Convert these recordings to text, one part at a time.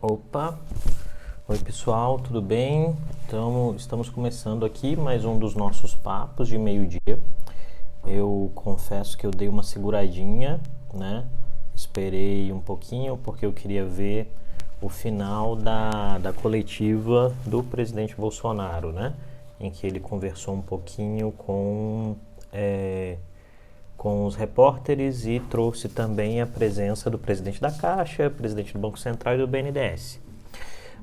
Opa! Oi pessoal, tudo bem? Então, estamos começando aqui mais um dos nossos papos de meio-dia. Eu confesso que eu dei uma seguradinha, né? Esperei um pouquinho porque eu queria ver o final da coletiva do presidente Bolsonaro, né? Em que ele conversou um pouquinho com os repórteres e trouxe também a presença do presidente da Caixa, presidente do Banco Central e do BNDES.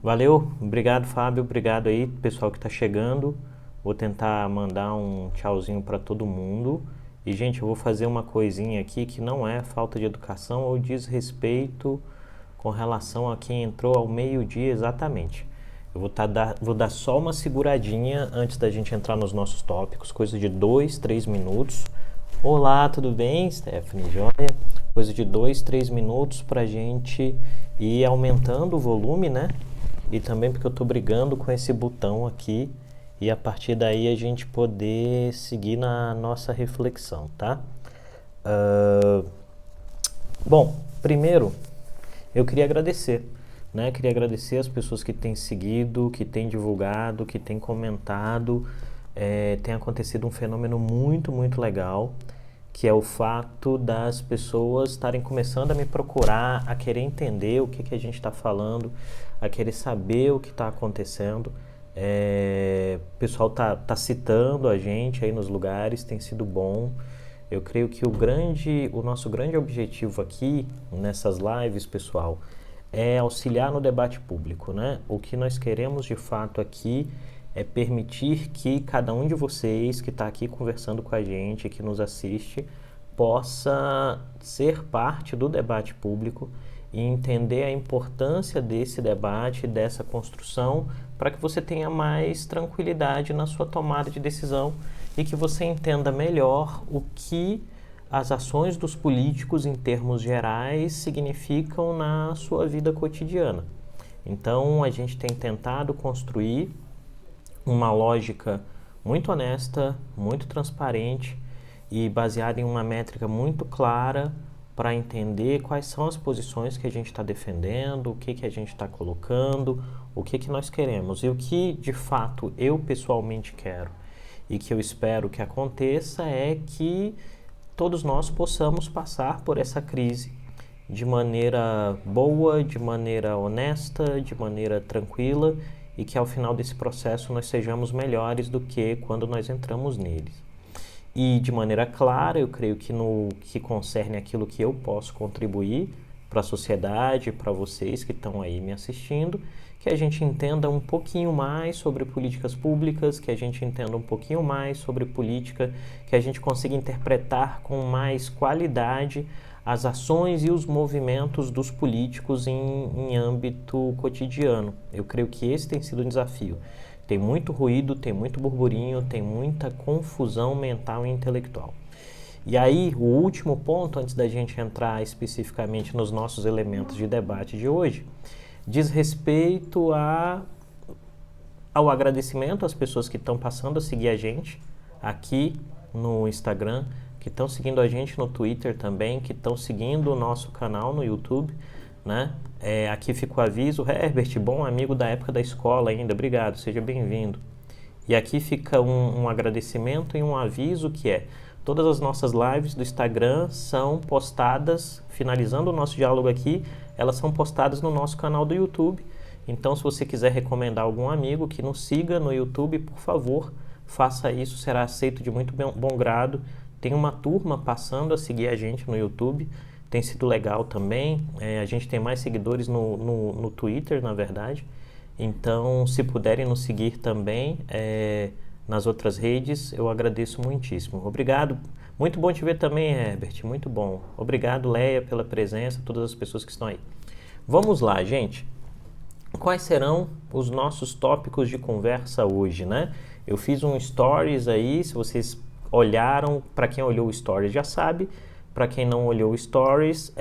Valeu, obrigado Fábio, obrigado aí pessoal que está chegando. Vou tentar mandar um tchauzinho para todo mundo. E gente, eu vou fazer uma coisinha aqui que não é falta de educação ou desrespeito com relação a quem entrou ao meio-dia exatamente. Eu vou dar só uma seguradinha antes da gente entrar nos nossos tópicos, coisa de 2, 3 minutos. Olá, tudo bem, Stephanie? Joia? Coisa de 2, 3 minutos pra gente ir aumentando o volume, né? E também porque eu tô brigando com esse botão aqui e a partir daí a gente poder seguir na nossa reflexão, tá? Bom, primeiro eu queria agradecer, né? Queria agradecer as pessoas que têm seguido, que têm divulgado, que têm comentado. Tem acontecido um fenômeno muito legal, que é o fato das pessoas estarem começando a me procurar, a querer entender o que a gente está falando, a querer saber o que está acontecendo. O pessoal tá citando a gente aí nos lugares, tem sido bom. Eu creio que o nosso grande objetivo aqui nessas lives, pessoal, é auxiliar no debate público, né? O que nós queremos de fato aqui é permitir que cada um de vocês que está aqui conversando com a gente, que nos assiste, possa ser parte do debate público e entender a importância desse debate, dessa construção, para que você tenha mais tranquilidade na sua tomada de decisão e que você entenda melhor o que as ações dos políticos, em termos gerais, significam na sua vida cotidiana. Então, a gente tem tentado construir uma lógica muito honesta, muito transparente e baseada em uma métrica muito clara para entender quais são as posições que a gente está defendendo, o que a gente está colocando, o que nós queremos e o que de fato eu pessoalmente quero e que eu espero que aconteça é que todos nós possamos passar por essa crise de maneira boa, de maneira honesta, de maneira tranquila e que ao final desse processo nós sejamos melhores do que quando nós entramos neles. E de maneira clara, eu creio que no que concerne aquilo que eu posso contribuir para a sociedade, para vocês que estão aí me assistindo, que a gente entenda um pouquinho mais sobre políticas públicas, que a gente entenda um pouquinho mais sobre política, que a gente consiga interpretar com mais qualidade as ações e os movimentos dos políticos em âmbito cotidiano. Eu creio que esse tem sido um desafio. Tem muito ruído, tem muito burburinho, tem muita confusão mental e intelectual. E aí, o último ponto, antes da gente entrar especificamente nos nossos elementos de debate de hoje, diz respeito ao agradecimento às pessoas que estão passando a seguir a gente aqui no Instagram, que estão seguindo a gente no Twitter também, que estão seguindo o nosso canal no YouTube, né? Aqui fica o aviso, Herbert, bom amigo da época da escola ainda, obrigado, seja bem-vindo. E aqui fica um agradecimento e um aviso que é, todas as nossas lives do Instagram são postadas, finalizando o nosso diálogo aqui, elas são postadas no nosso canal do YouTube. Então, se você quiser recomendar algum amigo que nos siga no YouTube, por favor, faça isso, será aceito de muito bom grado. Tem uma turma passando a seguir a gente no YouTube, tem sido legal também. A gente tem mais seguidores no Twitter, na verdade. Então, se puderem nos seguir também nas outras redes, eu agradeço muitíssimo. Obrigado. Muito bom te ver também, Herbert. Muito bom. Obrigado, Leia, pela presença, todas as pessoas que estão aí. Vamos lá, gente. Quais serão os nossos tópicos de conversa hoje, né? Eu fiz um stories aí, se vocês olharam, para quem olhou o stories já sabe, para quem não olhou o stories,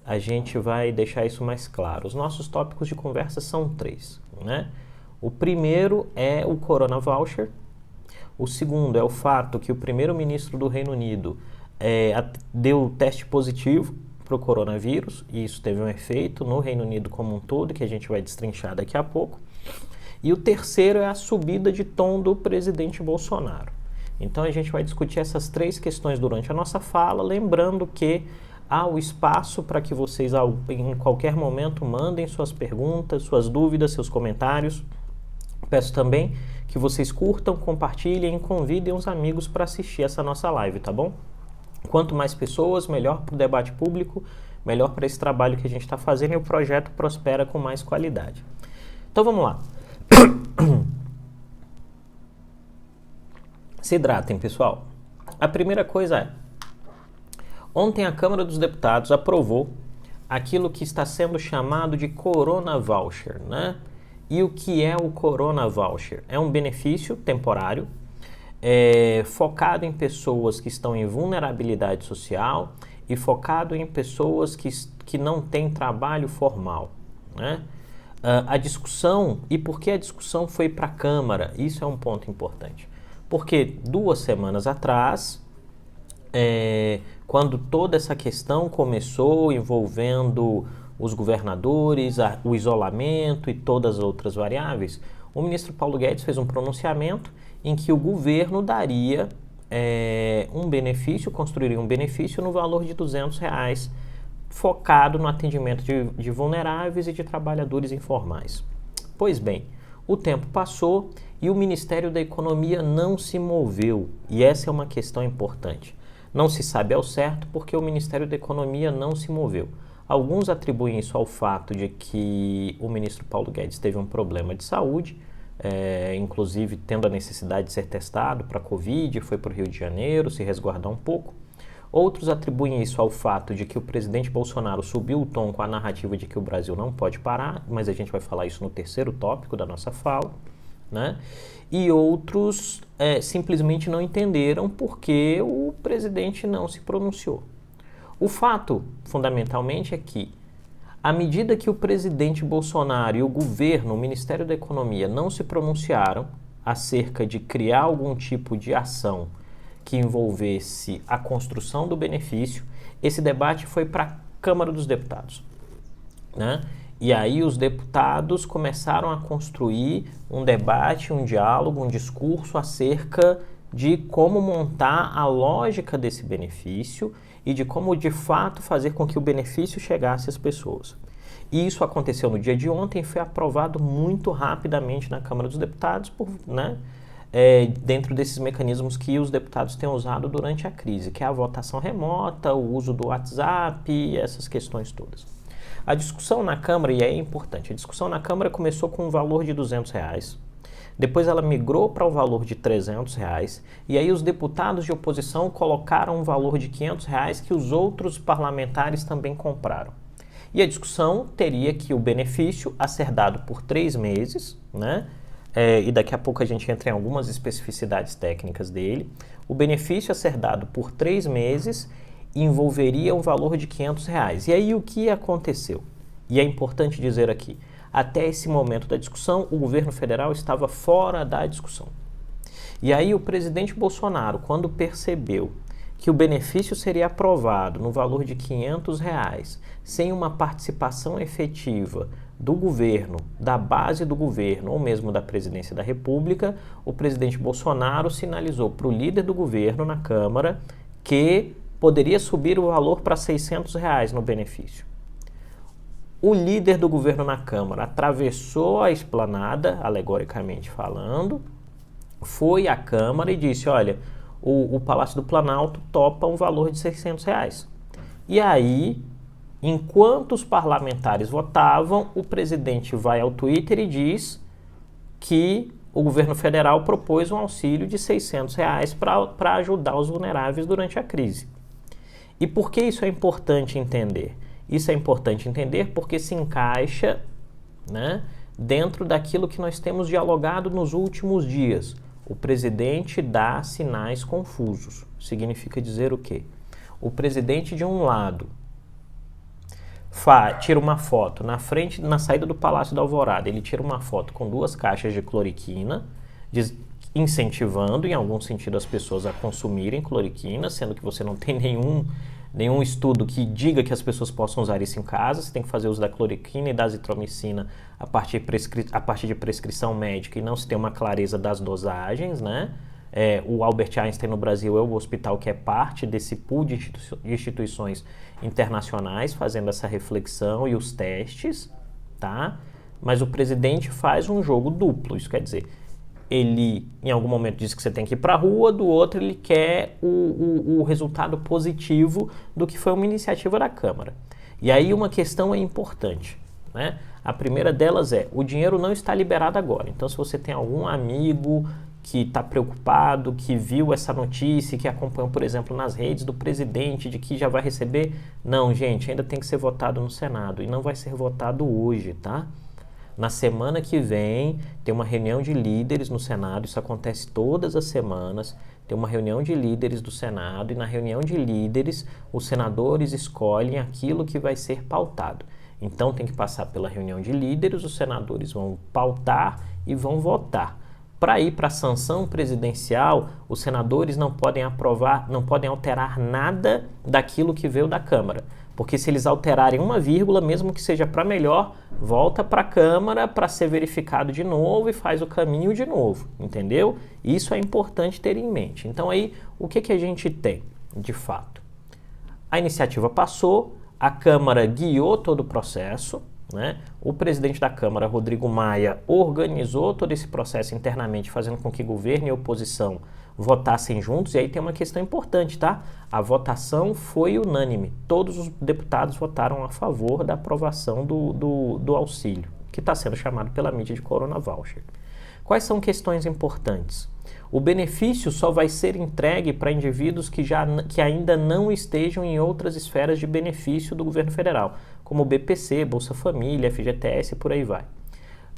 a gente vai deixar isso mais claro. Os nossos tópicos de conversa são 3, né? O primeiro é o Corona Voucher, o segundo é o fato que o primeiro-ministro do Reino Unido deu teste positivo para o coronavírus, e isso teve um efeito no Reino Unido como um todo, que a gente vai destrinchar daqui a pouco. E o terceiro é a subida de tom do presidente Bolsonaro. Então a gente vai discutir essas três questões durante a nossa fala, lembrando que há o espaço para que vocês em qualquer momento mandem suas perguntas, suas dúvidas, seus comentários. Peço também que vocês curtam, compartilhem e convidem os amigos para assistir essa nossa live, tá bom? Quanto mais pessoas, melhor para o debate público, melhor para esse trabalho que a gente está fazendo e o projeto prospera com mais qualidade. Então vamos lá. Se hidratem, pessoal. A primeira coisa é, ontem a Câmara dos Deputados aprovou aquilo que está sendo chamado de Corona Voucher, né? E o que é o Corona Voucher? É um benefício temporário focado em pessoas que estão em vulnerabilidade social e focado em pessoas que não têm trabalho formal, né? A discussão, e por que a discussão foi para a Câmara? Isso é um ponto importante. Porque 2 semanas atrás, quando toda essa questão começou envolvendo os governadores, o isolamento e todas as outras variáveis, o ministro Paulo Guedes fez um pronunciamento em que o governo daria um benefício, construiria um benefício no valor de R$200, focado no atendimento de vulneráveis e de trabalhadores informais. Pois bem, o tempo passou e o Ministério da Economia não se moveu, e essa é uma questão importante. Não se sabe ao certo porque o Ministério da Economia não se moveu. Alguns atribuem isso ao fato de que o ministro Paulo Guedes teve um problema de saúde, inclusive tendo a necessidade de ser testado para a Covid, foi para o Rio de Janeiro se resguardar um pouco. Outros atribuem isso ao fato de que o presidente Bolsonaro subiu o tom com a narrativa de que o Brasil não pode parar, mas a gente vai falar isso no terceiro tópico da nossa fala, né? E outros simplesmente não entenderam porque o presidente não se pronunciou. O fato, fundamentalmente, é que, à medida que o presidente Bolsonaro e o governo, o Ministério da Economia, não se pronunciaram acerca de criar algum tipo de ação que envolvesse a construção do benefício, esse debate foi para a Câmara dos Deputados, né? E aí os deputados começaram a construir um debate, um diálogo, um discurso acerca de como montar a lógica desse benefício e de como, de fato, fazer com que o benefício chegasse às pessoas. E isso aconteceu no dia de ontem e foi aprovado muito rapidamente na Câmara dos Deputados, dentro desses mecanismos que os deputados têm usado durante a crise, que é a votação remota, o uso do WhatsApp e essas questões todas. A discussão na Câmara, e é importante, a discussão na Câmara começou com um valor de R$200, depois ela migrou para um valor de R$300, e aí os deputados de oposição colocaram um valor de R$500 que os outros parlamentares também compraram. E a discussão teria que o benefício a ser dado por 3 meses, né? E daqui a pouco a gente entra em algumas especificidades técnicas dele. O benefício a ser dado por 3 meses envolveria um valor de R$500. E aí o que aconteceu? E é importante dizer aqui, até esse momento da discussão, o governo federal estava fora da discussão. E aí o presidente Bolsonaro, quando percebeu que o benefício seria aprovado no valor de R$500, sem uma participação efetiva do governo, da base do governo ou mesmo da presidência da República, o presidente Bolsonaro sinalizou para o líder do governo na Câmara que poderia subir o valor para R$600 no benefício. O líder do governo na Câmara atravessou a esplanada, alegoricamente falando, foi à Câmara e disse, olha, o Palácio do Planalto topa um valor de R$600. E aí, enquanto os parlamentares votavam, o presidente vai ao Twitter e diz que o governo federal propôs um auxílio de R$600 para ajudar os vulneráveis durante a crise. E por que isso é importante entender? Isso é importante entender porque se encaixa, né, dentro daquilo que nós temos dialogado nos últimos dias. O presidente dá sinais confusos. Significa dizer o quê? O presidente, de um lado, tira uma foto na saída do Palácio da Alvorada. Ele tira uma foto com 2 caixas de cloriquina, incentivando, em algum sentido, as pessoas a consumirem cloriquina, sendo que você não tem nenhum estudo que diga que as pessoas possam usar isso em casa. Você tem que fazer uso da cloroquina e da azitromicina a partir de prescrição médica e não se tem uma clareza das dosagens, né? O Albert Einstein no Brasil é o hospital que é parte desse pool de instituições internacionais fazendo essa reflexão e os testes, tá? Mas o presidente faz um jogo duplo, isso quer dizer, ele em algum momento diz que você tem que ir para a rua, do outro ele quer o resultado positivo do que foi uma iniciativa da Câmara. E aí uma questão é importante, né? A primeira delas é, o dinheiro não está liberado agora, então se você tem algum amigo que está preocupado, que viu essa notícia, que acompanhou, por exemplo, nas redes do presidente, de que já vai receber, não, gente, ainda tem que ser votado no Senado e não vai ser votado hoje, tá? Na semana que vem, tem uma reunião de líderes no Senado, isso acontece todas as semanas, tem uma reunião de líderes do Senado e na reunião de líderes, os senadores escolhem aquilo que vai ser pautado. Então tem que passar pela reunião de líderes, os senadores vão pautar e vão votar. Para ir para a sanção presidencial, os senadores não podem aprovar, não podem alterar nada daquilo que veio da Câmara. Porque se eles alterarem uma vírgula, mesmo que seja para melhor, volta para a Câmara para ser verificado de novo e faz o caminho de novo, entendeu? Isso é importante ter em mente. Então aí, o que a gente tem, de fato? A iniciativa passou, a Câmara guiou todo o processo, né? O presidente da Câmara, Rodrigo Maia, organizou todo esse processo internamente, fazendo com que governo e oposição votassem juntos. E aí tem uma questão importante, tá? A votação foi unânime. Todos os deputados votaram a favor da aprovação do auxílio, que está sendo chamado pela mídia de Corona Voucher. Quais são questões importantes? O benefício só vai ser entregue para indivíduos que ainda não estejam em outras esferas de benefício do governo federal, como o BPC, Bolsa Família, FGTS e por aí vai.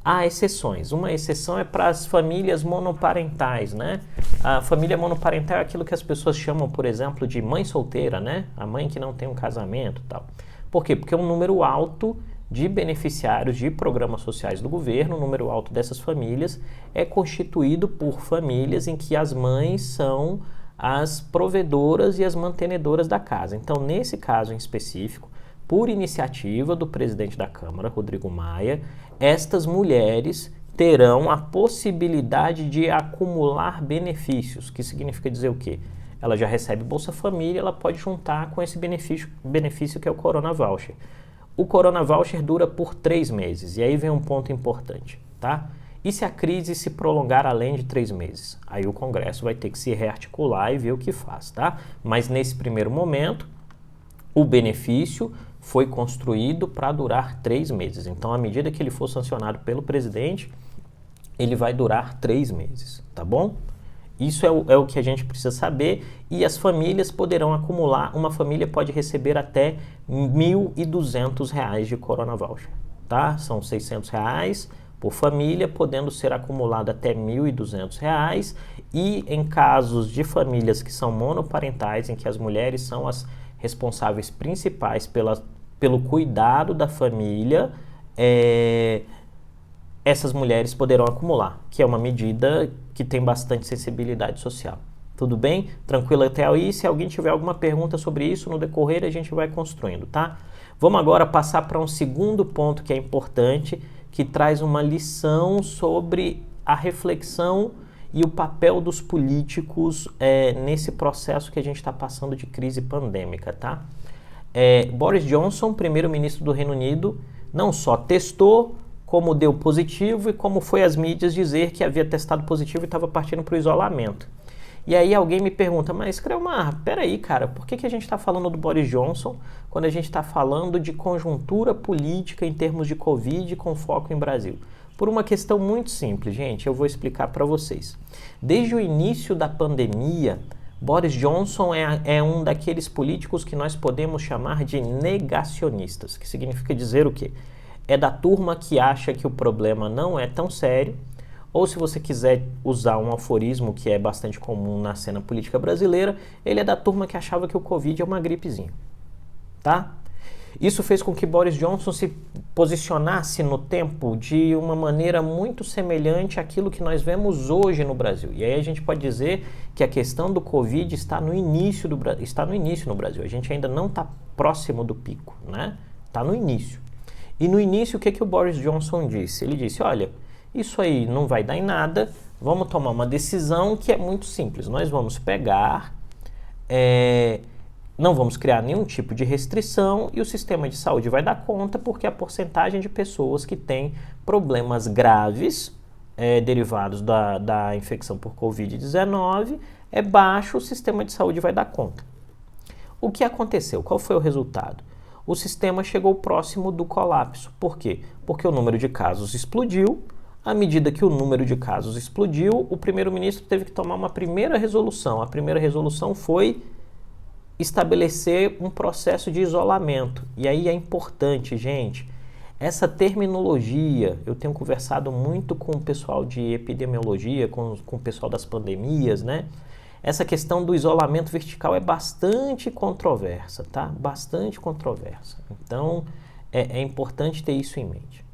Há exceções. Uma exceção é para as famílias monoparentais, né? A família monoparental é aquilo que as pessoas chamam, por exemplo, de mãe solteira, né? A mãe que não tem um casamento e tal. Por quê? Porque é um número alto de beneficiários de programas sociais do governo, o número alto dessas famílias é constituído por famílias em que as mães são as provedoras e as mantenedoras da casa. Então, nesse caso em específico, por iniciativa do presidente da Câmara, Rodrigo Maia, estas mulheres terão a possibilidade de acumular benefícios, que significa dizer o quê? Ela já recebe Bolsa Família, ela pode juntar com esse benefício que é o Corona Voucher. O Corona Voucher dura por 3 meses, e aí vem um ponto importante, tá? E se a crise se prolongar além de 3 meses? Aí o Congresso vai ter que se rearticular e ver o que faz, tá? Mas nesse primeiro momento, o benefício foi construído para durar 3 meses. Então, à medida que ele for sancionado pelo presidente, ele vai durar 3 meses, tá bom? Isso é o que a gente precisa saber, e as famílias poderão acumular, uma família pode receber até R$ 1.200 de Corona Voucher, tá? São R$ 600 por família, podendo ser acumulado até R$ 1.200, e em casos de famílias que são monoparentais, em que as mulheres são as responsáveis principais pelo cuidado da família, essas mulheres poderão acumular, que é uma medida que tem bastante sensibilidade social. Tudo bem? Tranquilo até aí? Se alguém tiver alguma pergunta sobre isso, no decorrer a gente vai construindo, tá? Vamos agora passar para um segundo ponto que é importante, que traz uma lição sobre a reflexão e o papel dos políticos nesse processo que a gente está passando de crise pandêmica, tá? Boris Johnson, primeiro-ministro do Reino Unido, não só testou, como deu positivo e como foi às mídias dizer que havia testado positivo e estava partindo para o isolamento. E aí alguém me pergunta, mas Creomar, peraí, cara, por que a gente está falando do Boris Johnson quando a gente está falando de conjuntura política em termos de Covid com foco em Brasil? Por uma questão muito simples, gente, eu vou explicar para vocês. Desde o início da pandemia, Boris Johnson é um daqueles políticos que nós podemos chamar de negacionistas, que significa dizer o quê? É da turma que acha que o problema não é tão sério, ou se você quiser usar um aforismo que é bastante comum na cena política brasileira, ele é da turma que achava que o Covid é uma gripezinha, tá? Isso fez com que Boris Johnson se posicionasse no tempo de uma maneira muito semelhante àquilo que nós vemos hoje no Brasil. E aí a gente pode dizer que a questão do Covid está no início no Brasil. A gente ainda não está próximo do pico, né? Está no início. E no início, o que o Boris Johnson disse? Ele disse, olha, isso aí não vai dar em nada, vamos tomar uma decisão que é muito simples. Nós vamos pegar... não vamos criar nenhum tipo de restrição e o sistema de saúde vai dar conta porque a porcentagem de pessoas que têm problemas graves derivados da infecção por Covid-19 é baixo, o sistema de saúde vai dar conta. O que aconteceu? Qual foi o resultado? O sistema chegou próximo do colapso. Por quê? Porque o número de casos explodiu. À medida que o número de casos explodiu, o primeiro-ministro teve que tomar uma primeira resolução. A primeira resolução foi estabelecer um processo de isolamento. E aí é importante, gente, essa terminologia, eu tenho conversado muito com o pessoal de epidemiologia, com o pessoal das pandemias, né? Essa questão do isolamento vertical é bastante controversa, tá? Bastante controversa. Então, é importante ter isso em mente.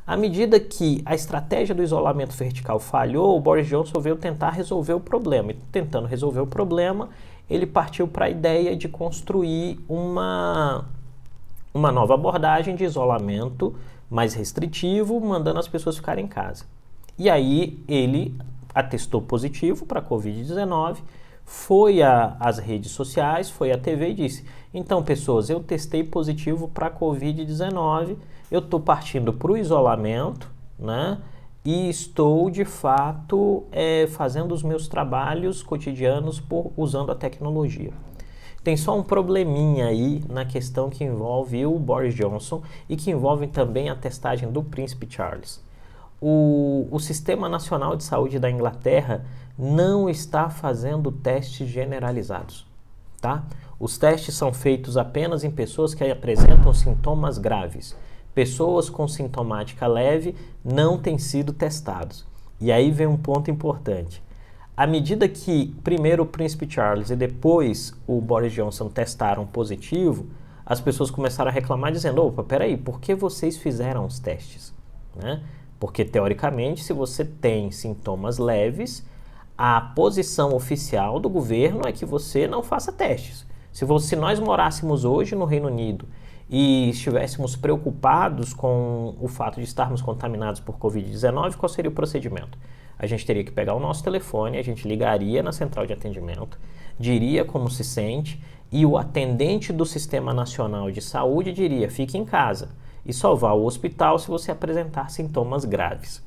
À medida que a estratégia do isolamento vertical falhou, o Boris Johnson veio tentar resolver o problema. E tentando resolver o problema, ele partiu para a ideia de construir uma nova abordagem de isolamento mais restritivo, mandando as pessoas ficarem em casa. E aí ele atestou positivo para a Covid-19, foi às redes sociais, foi à TV e disse, então pessoas, eu testei positivo para a Covid-19, eu estou partindo para o isolamento, né? E estou, de fato, fazendo os meus trabalhos cotidianos usando a tecnologia. Tem só um probleminha aí na questão que envolve o Boris Johnson e que envolve também a testagem do Príncipe Charles. O Sistema Nacional de Saúde da Inglaterra não está fazendo testes generalizados, tá? Os testes são feitos apenas em pessoas que apresentam sintomas graves. Pessoas com sintomática leve não têm sido testados. E aí vem um ponto importante. À medida que primeiro o Príncipe Charles e depois o Boris Johnson testaram positivo, as pessoas começaram a reclamar dizendo, opa, peraí, por que vocês fizeram os testes? Né? Porque, teoricamente, se você tem sintomas leves, a posição oficial do governo é que você não faça testes. Se nós morássemos hoje no Reino Unido e estivéssemos preocupados com o fato de estarmos contaminados por Covid-19, qual seria o procedimento? A gente teria que pegar o nosso telefone, a gente ligaria na central de atendimento, diria como se sente e o atendente do Sistema Nacional de Saúde diria, fique em casa e só vá ao hospital se você apresentar sintomas graves.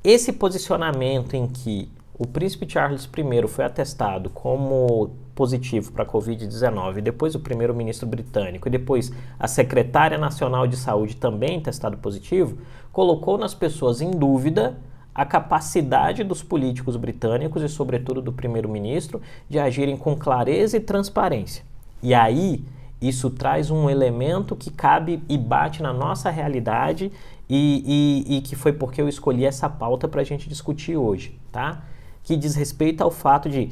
Esse posicionamento em que o Príncipe Charles I foi atestado como positivo para a Covid-19, depois o primeiro-ministro britânico e depois a secretária nacional de saúde também testado positivo, colocou nas pessoas em dúvida a capacidade dos políticos britânicos e sobretudo do primeiro-ministro de agirem com clareza e transparência. E aí isso traz um elemento que cabe e bate na nossa realidade e que foi porque eu escolhi essa pauta para a gente discutir hoje, tá? Que diz respeito ao fato de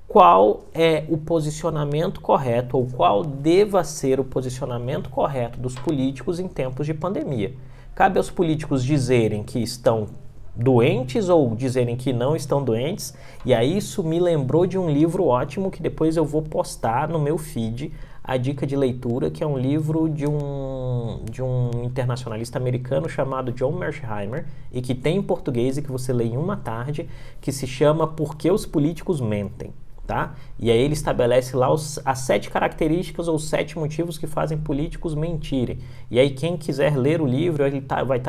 qual é o posicionamento correto ou qual deva ser o posicionamento correto dos políticos em tempos de pandemia. Cabe aos políticos dizerem que estão doentes ou dizerem que não estão doentes, e aí isso me lembrou de um livro ótimo que depois eu vou postar no meu feed, a dica de leitura, que é um livro de um internacionalista americano chamado John Mearsheimer e que tem em português e que você lê em uma tarde, que se chama Por que os Políticos Mentem, tá? E aí ele estabelece lá as 7 características ou 7 motivos que fazem políticos mentirem. E aí quem quiser ler o livro,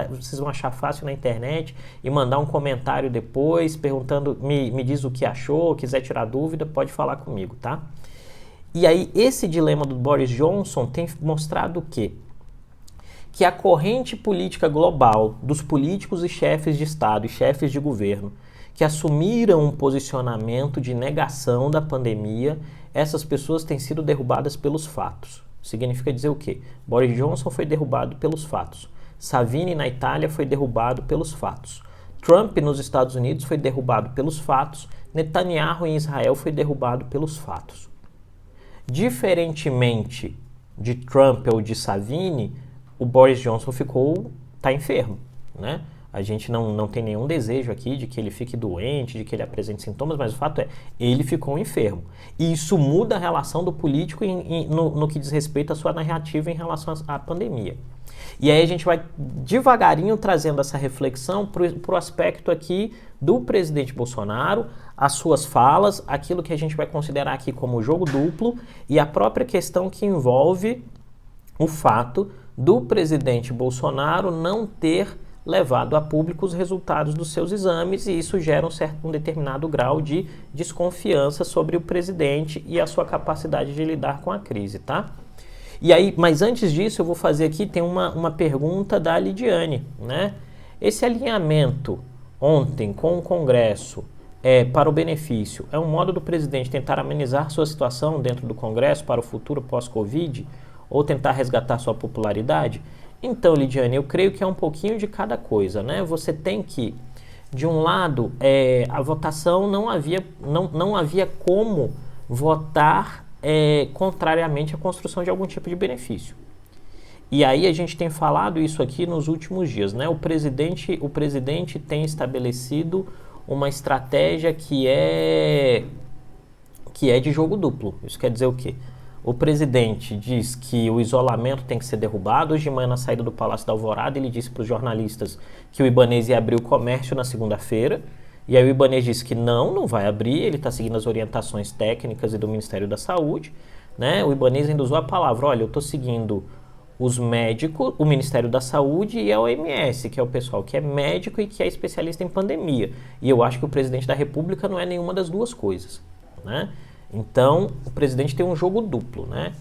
vocês vão achar fácil na internet e mandar um comentário depois, perguntando, me diz o que achou, quiser tirar dúvida, pode falar comigo, tá? E aí esse dilema do Boris Johnson tem mostrado o quê? Que a corrente política global dos políticos e chefes de Estado e chefes de governo que assumiram um posicionamento de negação da pandemia, essas pessoas têm sido derrubadas pelos fatos. Significa dizer o quê? Boris Johnson foi derrubado pelos fatos. Salvini na Itália foi derrubado pelos fatos. Trump nos Estados Unidos foi derrubado pelos fatos. Netanyahu em Israel foi derrubado pelos fatos. Diferentemente de Trump ou de Savini, o Boris Johnson tá enfermo, né? A gente não tem nenhum desejo aqui de que ele fique doente, de que ele apresente sintomas, mas o fato é, ele ficou enfermo. E isso muda a relação do político no que diz respeito à sua narrativa em relação à pandemia. E aí a gente vai devagarinho trazendo essa reflexão para o aspecto aqui do presidente Bolsonaro, as suas falas, aquilo que a gente vai considerar aqui como jogo duplo e a própria questão que envolve o fato do presidente Bolsonaro não ter levado a público os resultados dos seus exames e isso gera um determinado grau de desconfiança sobre o presidente e a sua capacidade de lidar com a crise, tá? E aí, mas antes disso eu vou fazer aqui, tem uma pergunta da Lidiane, né? Esse alinhamento ontem com o Congresso para o benefício é um modo do presidente tentar amenizar sua situação dentro do Congresso para o futuro pós-Covid ou tentar resgatar sua popularidade? Então, Lidiane, eu creio que é um pouquinho de cada coisa, né? Você tem que, de um lado, a votação não havia como votar contrariamente à construção de algum tipo de benefício. E aí a gente tem falado isso aqui nos últimos dias, né? O presidente tem estabelecido uma estratégia que é de jogo duplo. Isso quer dizer o quê? O presidente diz que o isolamento tem que ser derrubado. Hoje de manhã, na saída do Palácio da Alvorada, ele disse para os jornalistas que o Ibanez ia abrir o comércio na segunda-feira. E aí o Ibanez disse que não vai abrir, ele está seguindo as orientações técnicas e do Ministério da Saúde, né? O Ibanez ainda usou a palavra, olha, eu estou seguindo os médicos, o Ministério da Saúde e a OMS, que é o pessoal que é médico e que é especialista em pandemia. E eu acho que o presidente da República não é nenhuma das duas coisas, né? Então, o presidente tem um jogo duplo, né?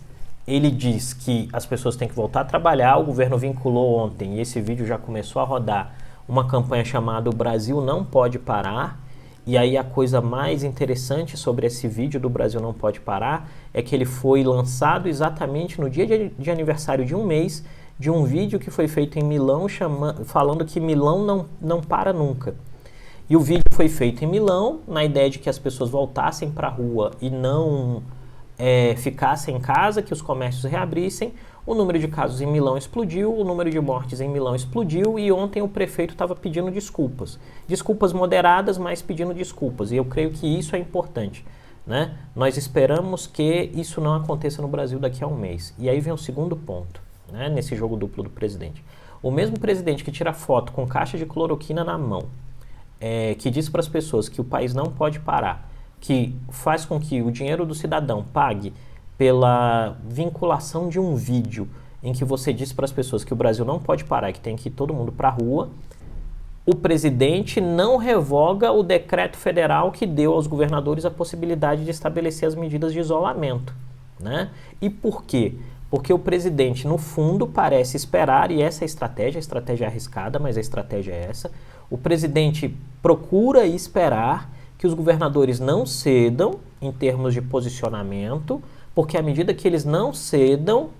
Ele diz que as pessoas têm que voltar a trabalhar, o governo vinculou ontem, e esse vídeo já começou a rodar, uma campanha chamada O Brasil Não Pode Parar. E aí a coisa mais interessante sobre esse vídeo do Brasil Não Pode Parar é que ele foi lançado exatamente no dia de aniversário de um mês de um vídeo que foi feito em Milão falando que Milão não para nunca. E o vídeo foi feito em Milão na ideia de que as pessoas voltassem para a rua e não ficassem em casa, que os comércios reabrissem. O número de casos em Milão explodiu, o número de mortes em Milão explodiu e ontem o prefeito estava pedindo desculpas. Desculpas moderadas, mas pedindo desculpas. E eu creio que isso é importante, né? Nós esperamos que isso não aconteça no Brasil daqui a um mês. E aí vem o segundo ponto, né, nesse jogo duplo do presidente. O mesmo presidente que tira foto com caixa de cloroquina na mão, que diz para as pessoas que o país não pode parar, que faz com que o dinheiro do cidadão pague pela vinculação de um vídeo em que você diz para as pessoas que o Brasil não pode parar, que tem que ir todo mundo para a rua, o presidente não revoga o decreto federal que deu aos governadores a possibilidade de estabelecer as medidas de isolamento, né? E por quê? Porque o presidente, no fundo, parece esperar, e essa é a estratégia é arriscada, mas a estratégia é essa, o presidente procura esperar que os governadores não cedam em termos de posicionamento, porque à medida que eles não cedam,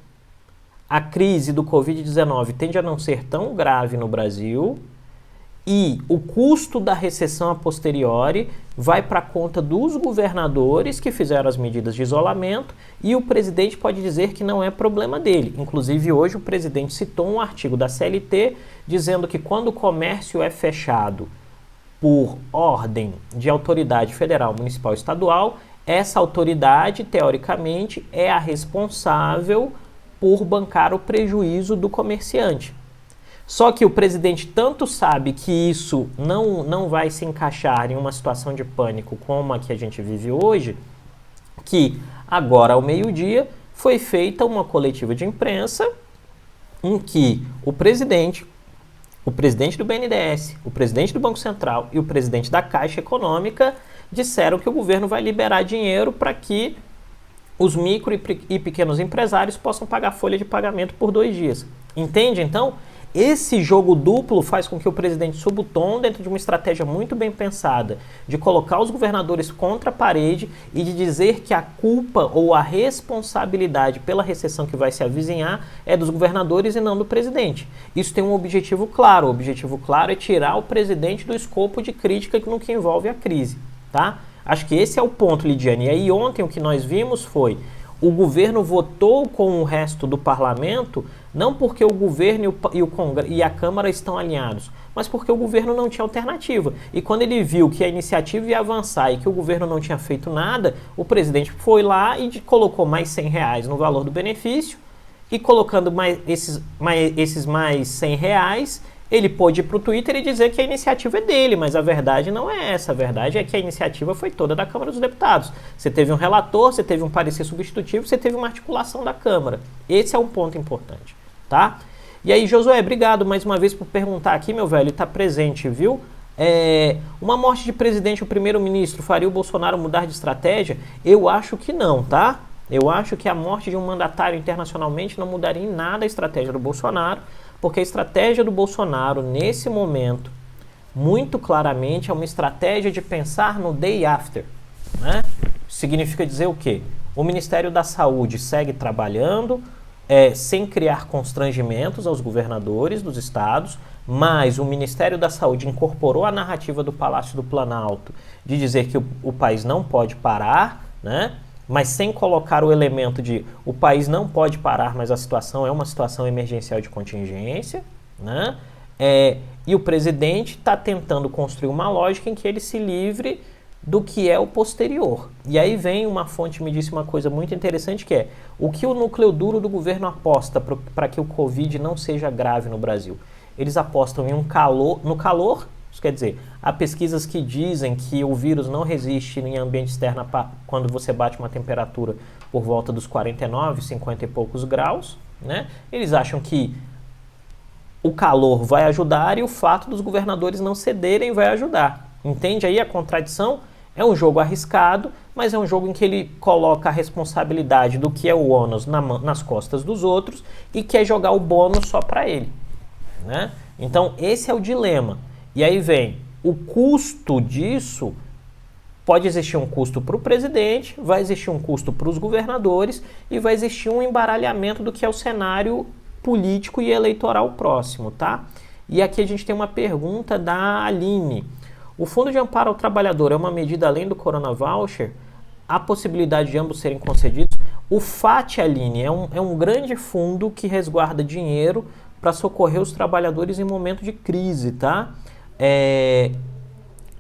a crise do Covid-19 tende a não ser tão grave no Brasil e o custo da recessão a posteriori vai para a conta dos governadores que fizeram as medidas de isolamento e o presidente pode dizer que não é problema dele. Inclusive, hoje o presidente citou um artigo da CLT dizendo que quando o comércio é fechado por ordem de autoridade federal, municipal, estadual, essa autoridade, teoricamente, é a responsável por bancar o prejuízo do comerciante. Só que o presidente tanto sabe que isso não vai se encaixar em uma situação de pânico como a que a gente vive hoje, que agora ao meio-dia foi feita uma coletiva de imprensa em que o presidente do BNDES, o presidente do Banco Central e o presidente da Caixa Econômica disseram que o governo vai liberar dinheiro para que os micro e pequenos empresários possam pagar folha de pagamento por 2 dias. Entende, então? Esse jogo duplo faz com que o presidente suba o tom dentro de uma estratégia muito bem pensada de colocar os governadores contra a parede e de dizer que a culpa ou a responsabilidade pela recessão que vai se avizinhar é dos governadores e não do presidente. Isso tem um objetivo claro. O objetivo claro é tirar o presidente do escopo de crítica no que envolve a crise, tá? Acho que esse é o ponto, Lidiane. E aí ontem o que nós vimos foi o governo votou com o resto do parlamento, não porque o governo e a Câmara estão alinhados, mas porque o governo não tinha alternativa. E quando ele viu que a iniciativa ia avançar e que o governo não tinha feito nada, o presidente foi lá e colocou mais R$100 no valor do benefício, e colocando esses mais R$100, ele pôde ir para o Twitter e dizer que a iniciativa é dele, mas a verdade não é essa. A verdade é que a iniciativa foi toda da Câmara dos Deputados. Você teve um relator, você teve um parecer substitutivo, você teve uma articulação da Câmara. Esse é um ponto importante, tá? E aí, Josué, obrigado mais uma vez por perguntar aqui, meu velho, e tá presente, viu? Uma morte de presidente ou primeiro-ministro faria o Bolsonaro mudar de estratégia? Eu acho que não, tá? Eu acho que a morte de um mandatário internacionalmente não mudaria em nada a estratégia do Bolsonaro, porque a estratégia do Bolsonaro, nesse momento, muito claramente, é uma estratégia de pensar no day after, né? Significa dizer o quê? O Ministério da Saúde segue trabalhando, sem criar constrangimentos aos governadores dos estados, mas o Ministério da Saúde incorporou a narrativa do Palácio do Planalto de dizer que o país não pode parar, né? Mas sem colocar o elemento de o país não pode parar, mas a situação é uma situação emergencial de contingência, né? E o presidente está tentando construir uma lógica em que ele se livre do que é o posterior. E aí vem uma fonte, me disse uma coisa muito interessante, que é o que o núcleo duro do governo aposta para que o Covid não seja grave no Brasil. Eles apostam no calor. Isso quer dizer, há pesquisas que dizem que o vírus não resiste em ambiente externo quando você bate uma temperatura por volta dos 49, 50 e poucos graus, né? Eles acham que o calor vai ajudar e o fato dos governadores não cederem vai ajudar. Entende aí a contradição? É um jogo arriscado, mas é um jogo em que ele coloca a responsabilidade do que é o ônus nas costas dos outros e quer jogar o bônus só para ele, né? Então esse é o dilema. E aí vem o custo disso. Pode existir um custo para o presidente, vai existir um custo para os governadores e vai existir um embaralhamento do que é o cenário político e eleitoral próximo, tá? E aqui a gente tem uma pergunta da Aline. O Fundo de Amparo ao Trabalhador é uma medida além do Corona Voucher? Há possibilidade de ambos serem concedidos? O FAT, Aline, é um grande fundo que resguarda dinheiro para socorrer os trabalhadores em momento de crise, tá?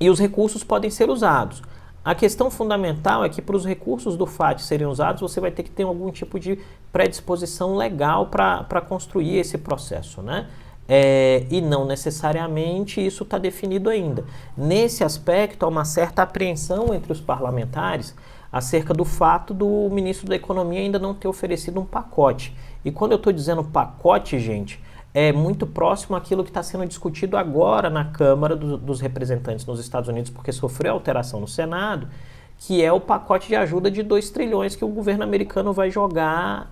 E os recursos podem ser usados. A questão fundamental é que para os recursos do FAT serem usados, você vai ter que ter algum tipo de predisposição legal para construir esse processo, né? E não necessariamente isso está definido ainda. Nesse aspecto, há uma certa apreensão entre os parlamentares acerca do fato do ministro da Economia ainda não ter oferecido um pacote. E quando eu estou dizendo pacote, gente, é muito próximo àquilo que está sendo discutido agora na Câmara dos Representantes nos Estados Unidos, porque sofreu alteração no Senado, que é o pacote de ajuda de 2 trilhões que o governo americano vai jogar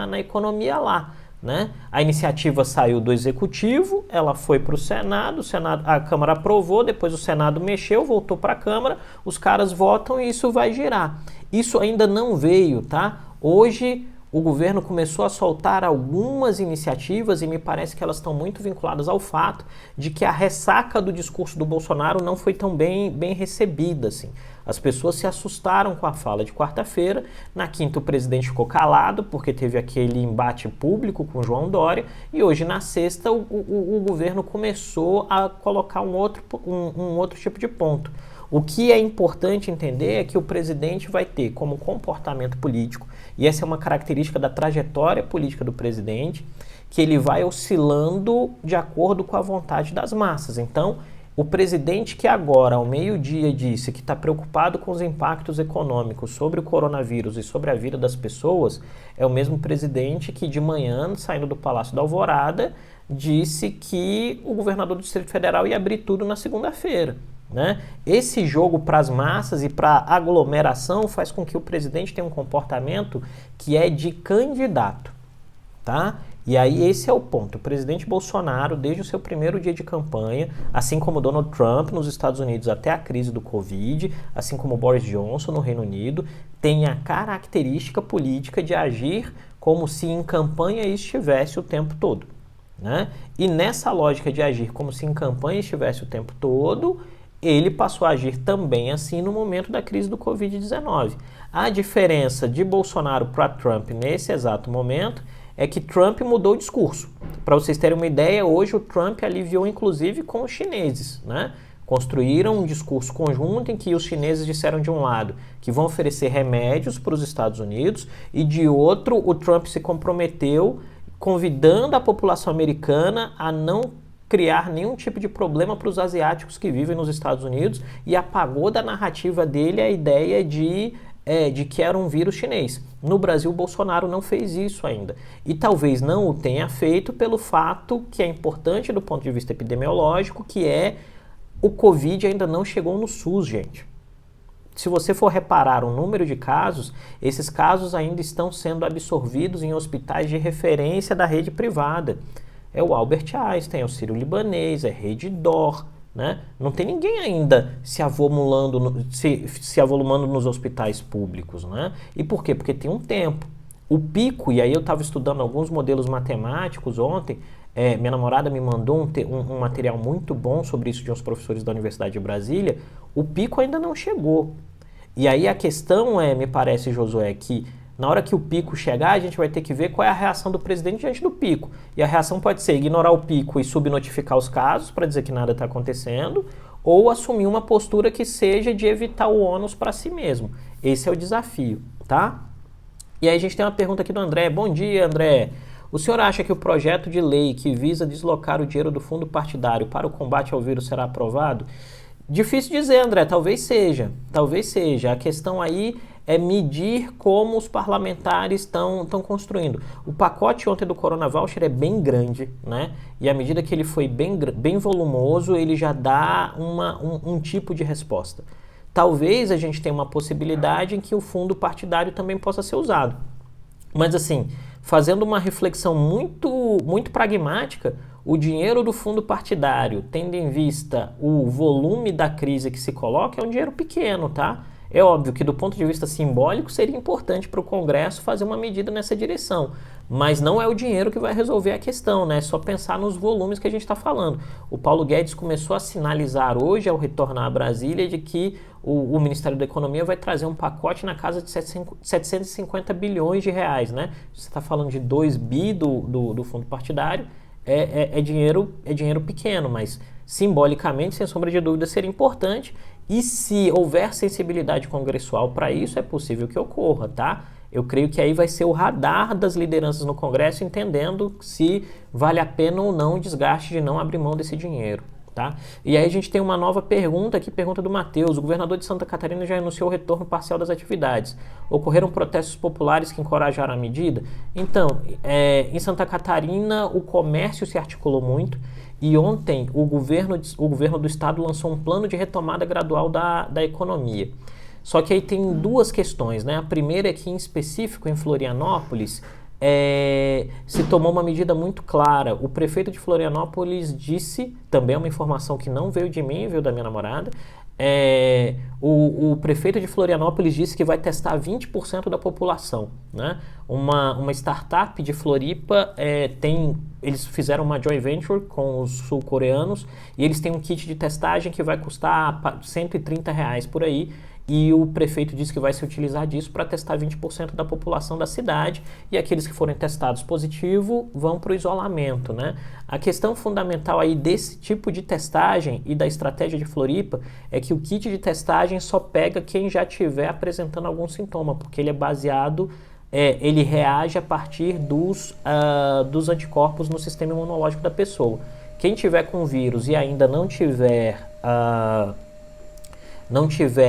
na economia lá, né? A iniciativa saiu do Executivo, ela foi para o Senado, a Câmara aprovou, depois o Senado mexeu, voltou para a Câmara, os caras votam e isso vai girar. Isso ainda não veio, tá? Hoje o governo começou a soltar algumas iniciativas e me parece que elas estão muito vinculadas ao fato de que a ressaca do discurso do Bolsonaro não foi tão bem recebida, assim. As pessoas se assustaram com a fala de quarta-feira. Na quinta o presidente ficou calado porque teve aquele embate público com João Dória e hoje na sexta o governo começou a colocar um outro tipo de ponto. O que é importante entender é que o presidente vai ter como comportamento político, e essa é uma característica da trajetória política do presidente, que ele vai oscilando de acordo com a vontade das massas. Então, o presidente que agora, ao meio-dia, disse que está preocupado com os impactos econômicos sobre o coronavírus e sobre a vida das pessoas, é o mesmo presidente que de manhã, saindo do Palácio da Alvorada, disse que o governador do Distrito Federal ia abrir tudo na segunda-feira, né? Esse jogo para as massas e para a aglomeração faz com que o presidente tenha um comportamento que é de candidato, tá? E aí esse é o ponto. O presidente Bolsonaro, desde o seu primeiro dia de campanha, assim como Donald Trump nos Estados Unidos até a crise do Covid, assim como Boris Johnson no Reino Unido, tem a característica política de agir como se em campanha estivesse o tempo todo, né? E nessa lógica de agir como se em campanha estivesse o tempo todo, ele passou a agir também assim no momento da crise do Covid-19. A diferença de Bolsonaro para Trump nesse exato momento é que Trump mudou o discurso. Para vocês terem uma ideia, hoje o Trump aliviou inclusive com os chineses, né? Construíram um discurso conjunto em que os chineses disseram de um lado que vão oferecer remédios para os Estados Unidos e de outro o Trump se comprometeu convidando a população americana a não criar nenhum tipo de problema para os asiáticos que vivem nos Estados Unidos e apagou da narrativa dele a ideia de que era um vírus chinês. No Brasil, o Bolsonaro não fez isso ainda. E talvez não o tenha feito pelo fato que é importante do ponto de vista epidemiológico, que é o Covid ainda não chegou no SUS, gente. Se você for reparar o número de casos, esses casos ainda estão sendo absorvidos em hospitais de referência da rede privada. É o Albert Einstein, é o Sírio-Libanês, é a Rede D'Or, né? Não tem ninguém ainda se avolumando nos hospitais públicos, né? E por quê? Porque tem um tempo. O pico, e aí eu estava estudando alguns modelos matemáticos ontem, minha namorada me mandou um material muito bom sobre isso de uns professores da Universidade de Brasília, o pico ainda não chegou. E aí a questão me parece, Josué, que na hora que o pico chegar, a gente vai ter que ver qual é a reação do presidente diante do pico. E a reação pode ser ignorar o pico e subnotificar os casos para dizer que nada está acontecendo, ou assumir uma postura que seja de evitar o ônus para si mesmo. Esse é o desafio, tá? E aí a gente tem uma pergunta aqui do André. Bom dia, André. O senhor acha que o projeto de lei que visa deslocar o dinheiro do fundo partidário para o combate ao vírus será aprovado? Difícil dizer, André, talvez seja. Talvez seja. A questão aí é medir como os parlamentares estão construindo. O pacote ontem do Corona Voucher é bem grande, né? E à medida que ele foi bem volumoso, ele já dá um tipo de resposta. Talvez a gente tenha uma possibilidade em que o fundo partidário também possa ser usado. Mas assim, fazendo uma reflexão muito pragmática, o dinheiro do fundo partidário, tendo em vista o volume da crise que se coloca, é um dinheiro pequeno, tá? É óbvio que do ponto de vista simbólico seria importante para o Congresso fazer uma medida nessa direção, mas não é o dinheiro que vai resolver a questão, né? É só pensar nos volumes que a gente está falando. O Paulo Guedes começou a sinalizar hoje, ao retornar a Brasília, de que o Ministério da Economia vai trazer um pacote na casa de 750 bilhões de reais, né? Você está falando de 2 bi do fundo partidário, é dinheiro pequeno, mas simbolicamente, sem sombra de dúvida, seria importante. E se houver sensibilidade congressual para isso, é possível que ocorra, tá? Eu creio que aí vai ser o radar das lideranças no Congresso entendendo se vale a pena ou não o desgaste de não abrir mão desse dinheiro, tá? E aí a gente tem uma nova pergunta aqui, pergunta do Matheus. O governador de Santa Catarina já anunciou o retorno parcial das atividades. Ocorreram protestos populares que encorajaram a medida? Então, em Santa Catarina o comércio se articulou muito. E ontem o governo do estado lançou um plano de retomada gradual da economia. Só que aí tem duas questões, né? A primeira é que, em específico, em Florianópolis, se tomou uma medida muito clara. O prefeito de Florianópolis disse, também é uma informação que não veio de mim, veio da minha namorada, o prefeito de Florianópolis disse que vai testar 20% da população, né? Uma startup de Floripa eles fizeram uma joint venture com os sul-coreanos e eles têm um kit de testagem que vai custar R$130 por aí. E o prefeito disse que vai se utilizar disso para testar 20% da população da cidade e aqueles que forem testados positivo vão para o isolamento, né? A questão fundamental aí desse tipo de testagem e da estratégia de Floripa é que o kit de testagem só pega quem já estiver apresentando algum sintoma, porque ele é baseado, ele reage a partir dos anticorpos no sistema imunológico da pessoa. Quem tiver com vírus e ainda não tiver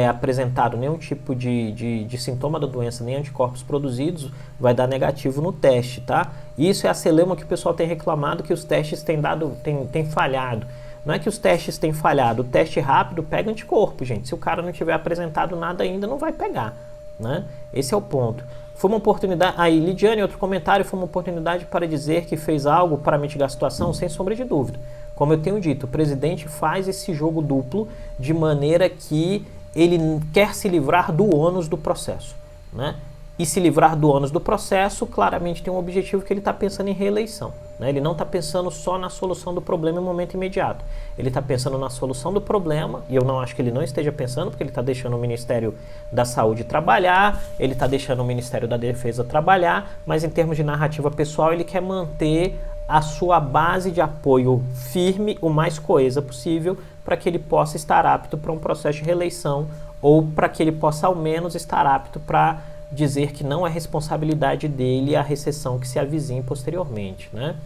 apresentado nenhum tipo de sintoma da doença, nem anticorpos produzidos, vai dar negativo no teste, tá? Isso é a celeuma que o pessoal tem reclamado que os testes têm falhado. Não é que os testes têm falhado, o teste rápido pega anticorpo, gente. Se o cara não tiver apresentado nada ainda, não vai pegar, né? Esse é o ponto. Foi uma oportunidade... Aí, Lidiane, outro comentário, foi uma oportunidade para dizer que fez algo para mitigar a situação, sem sombra de dúvida. Como eu tenho dito, o presidente faz esse jogo duplo de maneira que ele quer se livrar do ônus do processo, né? E se livrar do ônus do processo, claramente tem um objetivo que ele está pensando em reeleição. né? Ele não está pensando só na solução do problema em momento imediato. Ele está pensando na solução do problema, e eu não acho que ele não esteja pensando, porque ele está deixando o Ministério da Saúde trabalhar, ele está deixando o Ministério da Defesa trabalhar, mas em termos de narrativa pessoal, ele quer manter a sua base de apoio firme, o mais coesa possível, para que ele possa estar apto para um processo de reeleição, ou para que ele possa ao menos estar apto para dizer que não é responsabilidade dele a recessão que se avizinha posteriormente, né?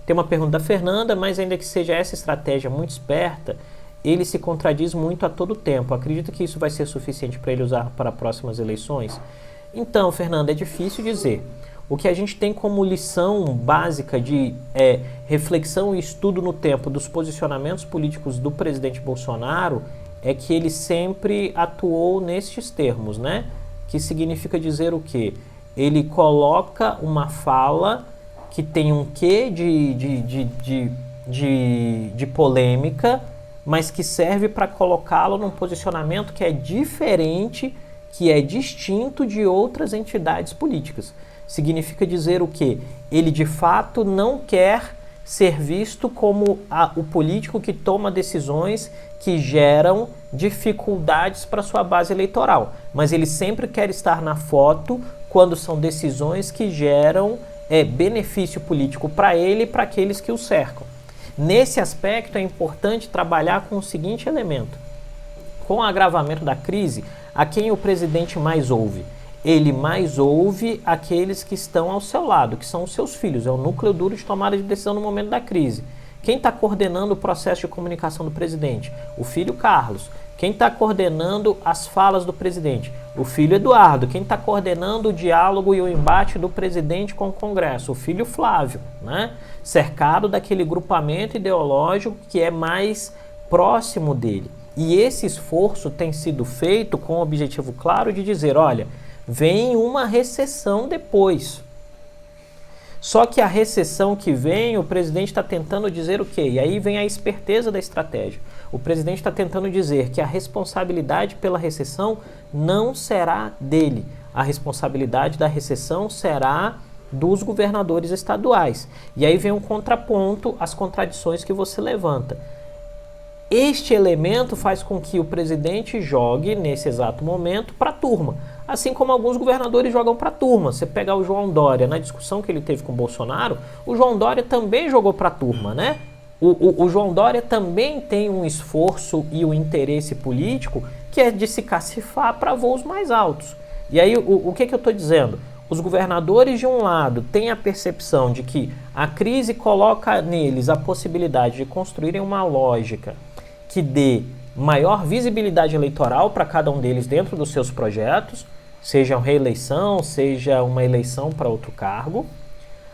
Tem uma pergunta da Fernanda, mas ainda que seja essa estratégia muito esperta, ele se contradiz muito a todo tempo. Acredita que isso vai ser suficiente para ele usar para próximas eleições? Então, Fernanda, é difícil dizer. O que a gente tem como lição básica de reflexão e estudo no tempo dos posicionamentos políticos do presidente Bolsonaro é que ele sempre atuou nestes termos, né? Que significa dizer o quê? Ele coloca uma fala que tem um quê de polêmica, mas que serve para colocá-lo num posicionamento que é diferente, que é distinto de outras entidades políticas. Significa dizer o quê? Ele de fato não quer ser visto como o político que toma decisões que geram dificuldades para sua base eleitoral, mas ele sempre quer estar na foto quando são decisões que geram benefício político para ele e para aqueles que o cercam. Nesse aspecto é importante trabalhar com o seguinte elemento: com o agravamento da crise, a quem o presidente mais ouve? Ele mais ouve aqueles que estão ao seu lado, que são os seus filhos, é o núcleo duro de tomada de decisão no momento da crise. Quem está coordenando o processo de comunicação do presidente? O filho Carlos. Quem está coordenando as falas do presidente? O filho Eduardo. Quem está coordenando o diálogo e o embate do presidente com o Congresso? O filho Flávio, né? Cercado daquele grupamento ideológico que é mais próximo dele. E esse esforço tem sido feito com o objetivo claro de dizer, olha, vem uma recessão depois. Só que a recessão que vem, o presidente está tentando dizer o quê? E aí vem a esperteza da estratégia. O presidente está tentando dizer que a responsabilidade pela recessão não será dele. A responsabilidade da recessão será dos governadores estaduais. E aí vem um contraponto às contradições que você levanta. Este elemento faz com que o presidente jogue, nesse exato momento, para a turma. Assim como alguns governadores jogam para a turma. Você pegar o João Dória, na discussão que ele teve com o Bolsonaro, o João Dória também jogou para a turma, né? O João Dória também tem um esforço e um interesse político que é de se cacifar para voos mais altos. E aí, o que eu estou dizendo? Os governadores, de um lado, têm a percepção de que a crise coloca neles a possibilidade de construírem uma lógica que dê maior visibilidade eleitoral para cada um deles dentro dos seus projetos, seja uma reeleição, seja uma eleição para outro cargo.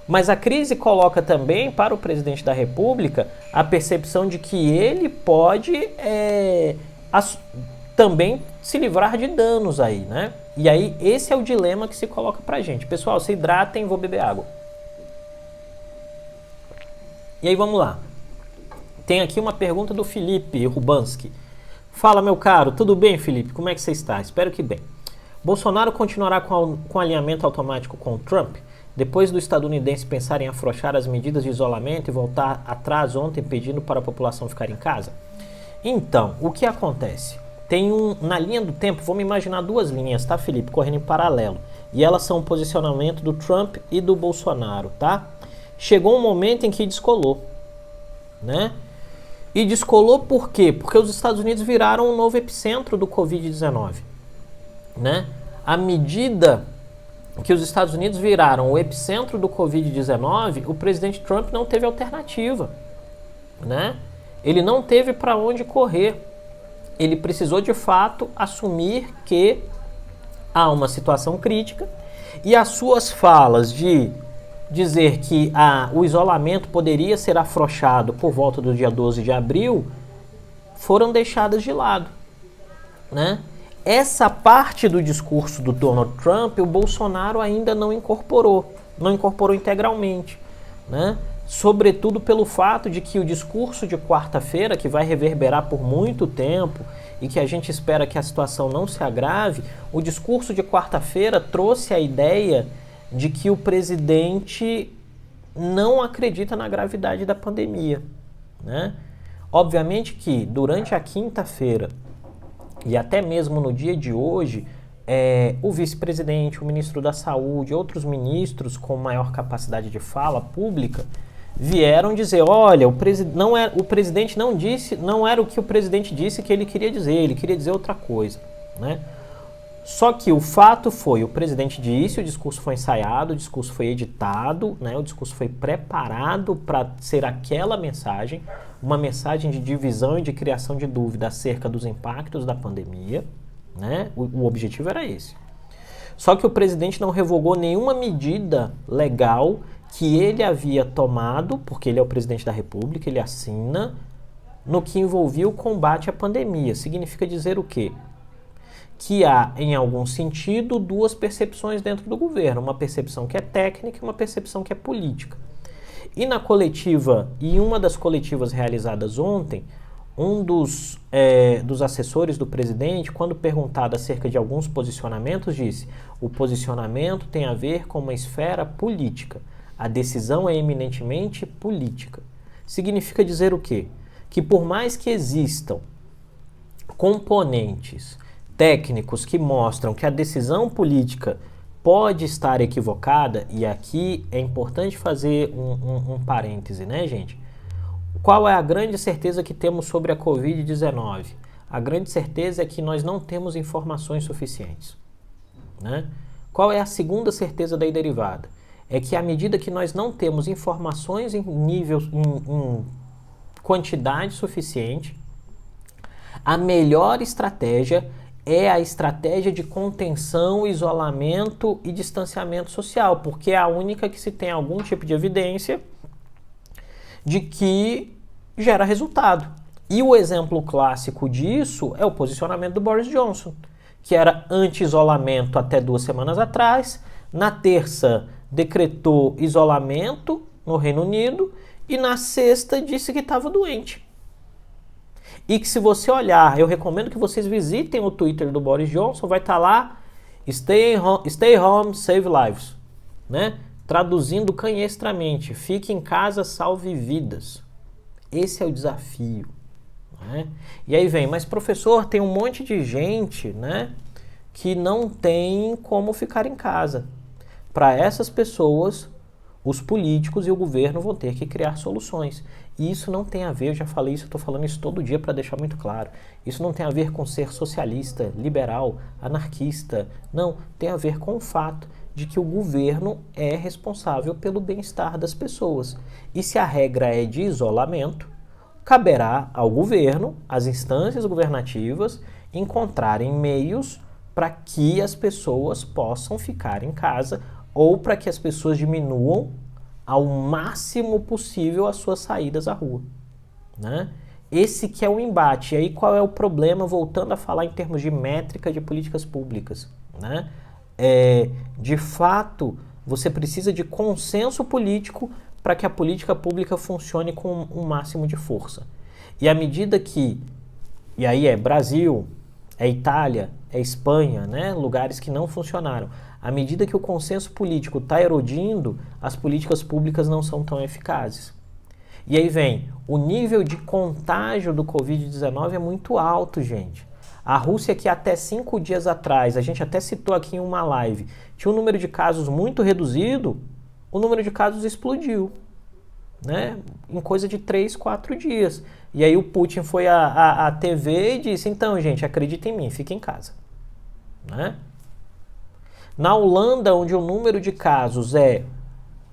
Mas a crise coloca também para o presidente da República a percepção de que ele pode também se livrar de danos aí, né? E aí esse é o dilema que se coloca para a gente. Pessoal, se hidratem, vou beber água. E aí vamos lá. Tem aqui uma pergunta do Felipe Rubanski. Fala, meu caro, tudo bem, Felipe? Como é que você está? Espero que bem. Bolsonaro continuará com alinhamento automático com o Trump? Depois do estadunidense pensar em afrouxar as medidas de isolamento e voltar atrás ontem pedindo para a população ficar em casa? Então, o que acontece? Tem na linha do tempo, vamos imaginar duas linhas, tá, Felipe? Correndo em paralelo. E elas são o posicionamento do Trump e do Bolsonaro, tá? Chegou um momento em que descolou, né? E descolou por quê? Porque os Estados Unidos viraram um novo epicentro do Covid-19, né? À medida que os Estados Unidos viraram o epicentro do Covid-19, o presidente Trump não teve alternativa, né? Ele não teve para onde correr. Ele precisou, de fato, assumir que há uma situação crítica e as suas falas de dizer que o isolamento poderia ser afrouxado por volta do dia 12 de abril foram deixadas de lado, né? Essa parte do discurso do Donald Trump, o Bolsonaro ainda não incorporou integralmente, né? Sobretudo pelo fato de que o discurso de quarta-feira, que vai reverberar por muito tempo e que a gente espera que a situação não se agrave, o discurso de quarta-feira trouxe a ideia de que o presidente não acredita na gravidade da pandemia, né? Obviamente que durante a quinta-feira e até mesmo no dia de hoje, o vice-presidente, o ministro da Saúde, outros ministros com maior capacidade de fala pública vieram dizer, olha, o presidente não disse, não era o que o presidente disse que ele queria dizer outra coisa, né? Só que o fato foi, o presidente disse, o discurso foi ensaiado, o discurso foi editado, né? O discurso foi preparado para ser aquela mensagem, uma mensagem de divisão e de criação de dúvida acerca dos impactos da pandemia, né? O objetivo era esse. Só que o presidente não revogou nenhuma medida legal que ele havia tomado, porque ele é o presidente da República, ele assina, no que envolvia o combate à pandemia. Significa dizer o quê? Que há, em algum sentido, duas percepções dentro do governo. Uma percepção que é técnica e uma percepção que é política. E na coletiva, e uma das coletivas realizadas ontem, um dos assessores do presidente, quando perguntado acerca de alguns posicionamentos, disse: o posicionamento tem a ver com uma esfera política. A decisão é eminentemente política. Significa dizer o quê? Que por mais que existam componentes técnicos que mostram que a decisão política pode estar equivocada, e aqui é importante fazer um parêntese, né, gente? Qual é a grande certeza que temos sobre a Covid-19? A grande certeza é que nós não temos informações suficientes, né? Qual é a segunda certeza daí derivada? É que à medida que nós não temos informações em quantidade suficiente, a melhor estratégia é a estratégia de contenção, isolamento e distanciamento social, porque é a única que se tem algum tipo de evidência de que gera resultado. E o exemplo clássico disso é o posicionamento do Boris Johnson, que era anti-isolamento até 2 semanas atrás. Na terça, decretou isolamento no Reino Unido e na sexta disse que estava doente. E que se você olhar, eu recomendo que vocês visitem o Twitter do Boris Johnson, vai estar lá, stay home, save lives, né? Traduzindo canhestramente, fique em casa, salve vidas. Esse é o desafio, né? E aí vem, mas professor, tem um monte de gente, né, que não tem como ficar em casa. Para essas pessoas, os políticos e o governo vão ter que criar soluções. E isso não tem a ver, eu já falei isso, estou falando isso todo dia para deixar muito claro. Isso não tem a ver com ser socialista, liberal, anarquista. Não, tem a ver com o fato de que o governo é responsável pelo bem-estar das pessoas. E se a regra é de isolamento, caberá ao governo, às instâncias governativas, encontrarem meios para que as pessoas possam ficar em casa ou para que as pessoas diminuam ao máximo possível as suas saídas à rua, né? Esse que é o embate. E aí qual é o problema, voltando a falar em termos de métrica de políticas públicas, né? De fato, você precisa de consenso político para que a política pública funcione com um máximo de força. E à medida que, e aí é Brasil, é Itália, é Espanha, né? Lugares que não funcionaram. À medida que o consenso político está erodindo, as políticas públicas não são tão eficazes. E aí vem, o nível de contágio do Covid-19 é muito alto, gente. A Rússia, que até 5 dias atrás, a gente até citou aqui em uma live, tinha um número de casos muito reduzido, o número de casos explodiu, né? Em coisa de 3, 4 dias. E aí o Putin foi à TV e disse, então, gente, acredita em mim, fica em casa, né? Na Holanda, onde o número de casos é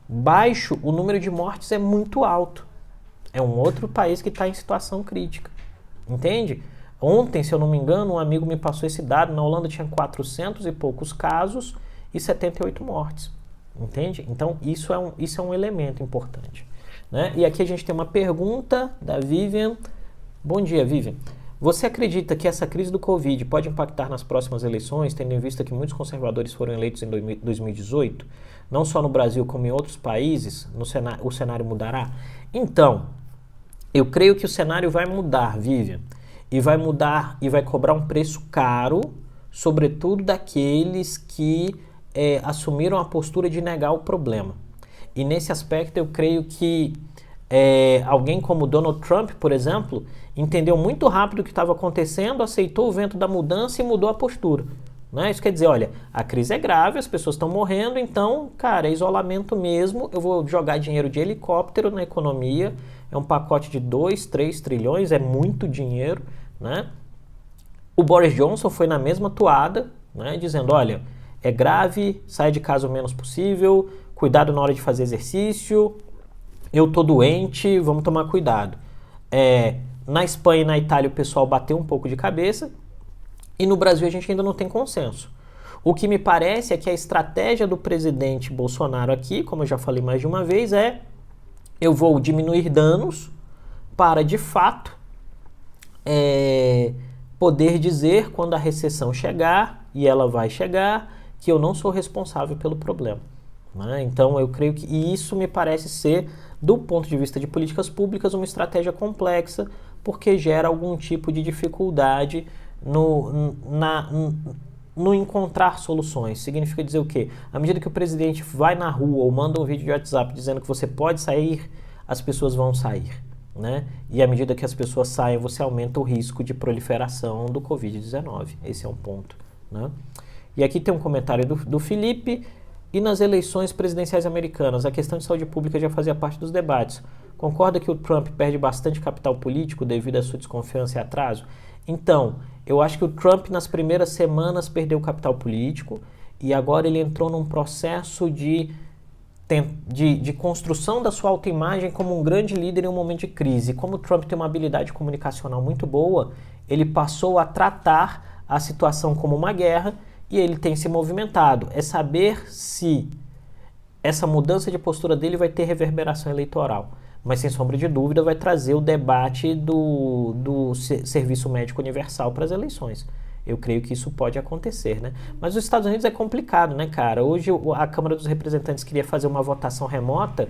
baixo, o número de mortes é muito alto. É um outro país que está em situação crítica, entende? Ontem, se eu não me engano, um amigo me passou esse dado, na Holanda tinha 400 e poucos casos e 78 mortes, entende? Então, isso é um elemento importante, né? E aqui a gente tem uma pergunta da Vivian. Bom dia, Vivian. Você acredita que essa crise do Covid pode impactar nas próximas eleições, tendo em vista que muitos conservadores foram eleitos em 2018? Não só no Brasil, como em outros países, o cenário mudará? Então, eu creio que o cenário vai mudar, Vivian. E vai mudar e vai cobrar um preço caro, sobretudo daqueles que assumiram a postura de negar o problema. E nesse aspecto eu creio que alguém como Donald Trump, por exemplo, entendeu muito rápido o que estava acontecendo, aceitou o vento da mudança e mudou a postura. Né? Isso quer dizer, olha, a crise é grave, as pessoas estão morrendo, então, cara, é isolamento mesmo, eu vou jogar dinheiro de helicóptero na economia, é um pacote de 2, 3 trilhões, é muito dinheiro, né? O Boris Johnson foi na mesma toada, né, dizendo, olha, é grave, sai de casa o menos possível, cuidado na hora de fazer exercício, eu tô doente, vamos tomar cuidado. Na Espanha e na Itália o pessoal bateu um pouco de cabeça, e no Brasil a gente ainda não tem consenso. O que me parece é que a estratégia do presidente Bolsonaro aqui, como eu já falei mais de uma vez, eu vou diminuir danos para, de fato, poder dizer quando a recessão chegar, e ela vai chegar, que eu não sou responsável pelo problema. Né? Então eu creio que isso me parece ser, do ponto de vista de políticas públicas, uma estratégia complexa, porque gera algum tipo de dificuldade no encontrar soluções. Significa dizer o quê? À medida que o presidente vai na rua ou manda um vídeo de WhatsApp dizendo que você pode sair, as pessoas vão sair. Né? E à medida que as pessoas saem, você aumenta o risco de proliferação do Covid-19. Esse é um ponto. Né? E aqui tem um comentário do Felipe. E nas eleições presidenciais americanas, a questão de saúde pública já fazia parte dos debates. Concorda que o Trump perde bastante capital político devido à sua desconfiança e atraso? Então, eu acho que o Trump nas primeiras semanas perdeu capital político e agora ele entrou num processo de construção da sua autoimagem como um grande líder em um momento de crise. Como o Trump tem uma habilidade comunicacional muito boa, ele passou a tratar a situação como uma guerra e ele tem se movimentado. É saber se essa mudança de postura dele vai ter reverberação eleitoral. Mas, sem sombra de dúvida, vai trazer o debate do serviço médico universal para as eleições. Eu creio que isso pode acontecer, né? Mas os Estados Unidos é complicado, né, cara? Hoje a Câmara dos Representantes queria fazer uma votação remota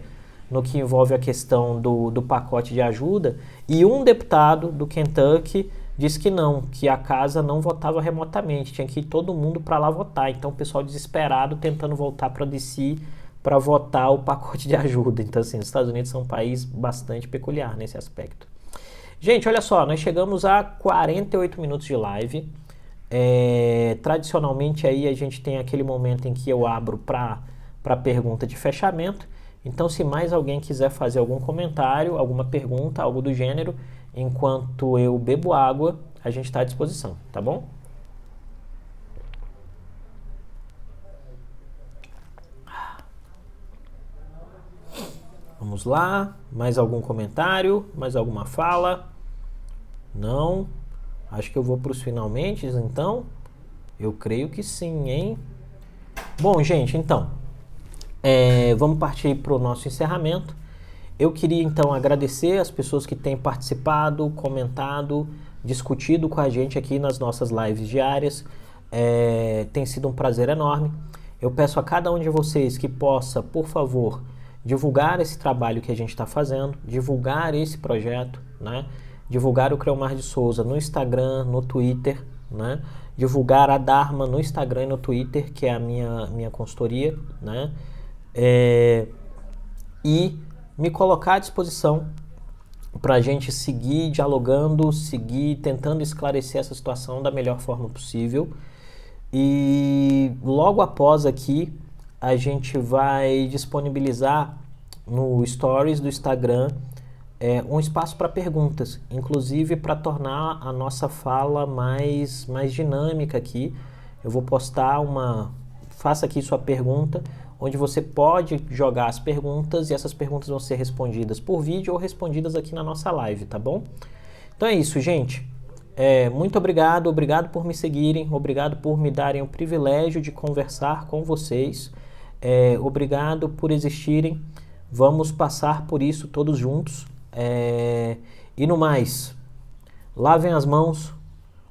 no que envolve a questão do pacote de ajuda e um deputado do Kentucky disse que não, que a casa não votava remotamente, tinha que ir todo mundo para lá votar. Então o pessoal desesperado tentando voltar para DC para votar o pacote de ajuda. Então assim, os Estados Unidos são um país bastante peculiar nesse aspecto. Gente, olha só, nós chegamos a 48 minutos de live. Tradicionalmente aí a gente tem aquele momento em que eu abro para pergunta de fechamento. Então se mais alguém quiser fazer algum comentário, alguma pergunta, algo do gênero, enquanto eu bebo água, a gente está à disposição, tá bom? Vamos lá, mais algum comentário, mais alguma fala? Não? Acho que eu vou para os finalmente, então? Eu creio que sim, hein? Bom, gente, então, vamos partir para o nosso encerramento. Eu queria, então, agradecer as pessoas que têm participado, comentado, discutido com a gente aqui nas nossas lives diárias. Tem sido um prazer enorme. Eu peço a cada um de vocês que possa, por favor, divulgar esse trabalho que a gente está fazendo, divulgar esse projeto, né? Divulgar o Creomar de Souza no Instagram, no Twitter, né? Divulgar a Dharma no Instagram e no Twitter, que é a minha consultoria, né? E me colocar à disposição para a gente seguir dialogando, seguir tentando esclarecer essa situação da melhor forma possível. E logo após aqui, a gente vai disponibilizar no Stories do Instagram um espaço para perguntas, inclusive para tornar a nossa fala mais dinâmica aqui. Eu vou postar faça aqui sua pergunta, onde você pode jogar as perguntas e essas perguntas vão ser respondidas por vídeo ou respondidas aqui na nossa live, tá bom? Então é isso, gente. Muito obrigado por me seguirem, obrigado por me darem o privilégio de conversar com vocês, obrigado por existirem. Vamos passar por isso todos juntos. E no mais, lavem as mãos,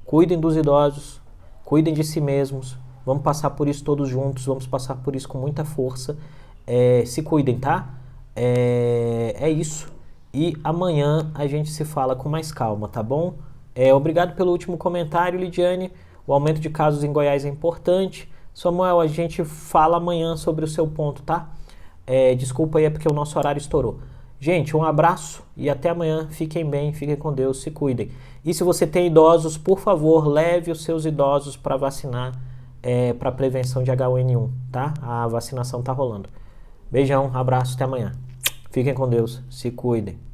cuidem dos idosos, cuidem de si mesmos. Vamos passar por isso todos juntos, vamos passar por isso com muita força. Se cuidem, tá? É isso. E amanhã a gente se fala com mais calma, tá bom? Obrigado pelo último comentário, Lidiane. O aumento de casos em Goiás é importante. Samuel, a gente fala amanhã sobre o seu ponto, tá? Desculpa aí, é porque o nosso horário estourou. Gente, um abraço e até amanhã. Fiquem bem, fiquem com Deus, se cuidem. E se você tem idosos, por favor, leve os seus idosos para vacinar para prevenção de H1N1, tá? A vacinação tá rolando. Beijão, abraço, até amanhã. Fiquem com Deus, se cuidem.